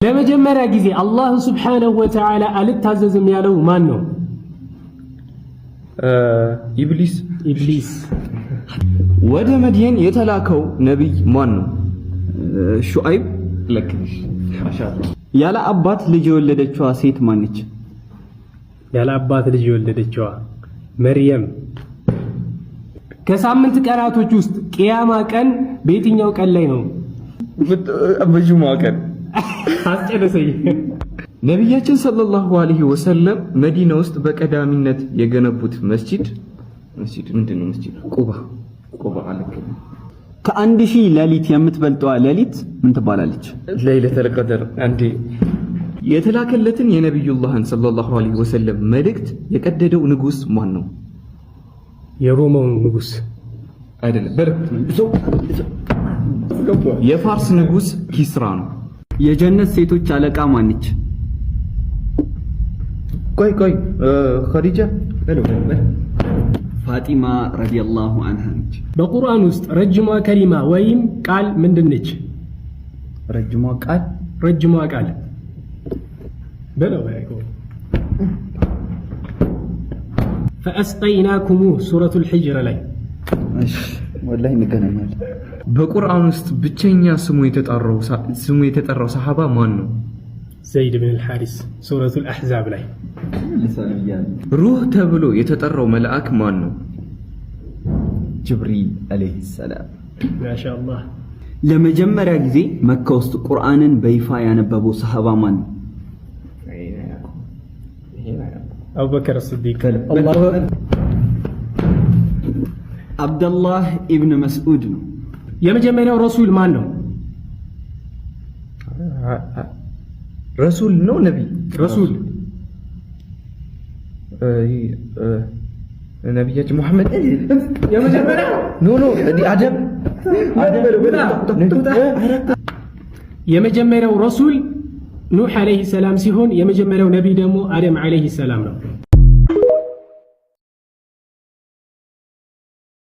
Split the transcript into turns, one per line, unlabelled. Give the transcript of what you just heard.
ለመጀመሪያ ጊዜ አላህ Subhanahu Wa Ta'ala አልታዘዝም ያለው ማን ነው? ኢብሊስ።
ወደ መድየን የተላከው ነብይ ማን ነው? ሹአይብ። ለክሽ ማሻአላህ። ያለ አባት ልጅ የወለደችዋ ሴት ማነች?
ያለ አባት ልጅ የወለደችዋ መርየም። ከሳምንት ቀናቶች ውስጥ ቂያማ ቀን በየትኛው ቀን ላይ ነው?
በጁሙአ ቀን።
አስጨረሰኝ።
ነብያችን ሰለላሁ ዐለይሂ ወሰለም መዲና ውስጥ በቀዳሚነት የገነቡት መስጂድ ምንድነው? መስጂድ ቁባ አለከ። ከአንድ ሺህ ሌሊት የምትበልጠዋ ሌሊት ምን ትባላለች? ለይለቱል ቀድር። አንዴ የተላከለትን የነብዩላህን ሰለላሁ ዐለይሂ ወሰለም መልእክት የቀደደው ንጉስ ማን ነው?
የሮማው ንጉስ
አይደለም። የፋርስ ንጉስ ኪስራ ነው። የጀነት ሴቶች አለቃ ማነች? ቆይ ኸዲጃ ፋጢማ ረዲየላሁ ዐንሃ ነች።
በቁርአን ውስጥ ረጅሟ ከሊማ ወይም ቃል ምንድነች? ረጅሟ ቃል በለው ያይቆ ፈአስቀይናኩም ሱረቱል ሂጅር ላይ።
እሺ ወላሂ እንገናኛለን። በቁርአን ውስጥ ብቸኛ ስሙ የተጠራው ሰሃባ ማን ነው?
ዘይድ ብን አልሐሪስ ሱረቱል አሕዛብ ላይ።
ሩህ ተብሎ የተጠራው መልአክ ማን ነው? ጅብሪል አለይሂ ሰላም።
ማሻአላህ።
ለመጀመሪያ ጊዜ መካ ውስጥ ቁርአንን በይፋ ያነበበው ሰሃባ ማን ነው?
አቡበከር ሲዲቅ።
አብደላህ ኢብን መስዑድ ነው።
የመጀመሪያው ረሱል ማን ነው?
ረሱል ነው ነብይ?
ረሱል
ነብያችን መሐመድ።
የመጀመሪያው
አደም።
የመጀመሪያው ረሱል ኑህ አለይሂ ሰላም ሲሆን የመጀመሪያው ነብይ ደግሞ አደም አለይሂ ሰላም ነው።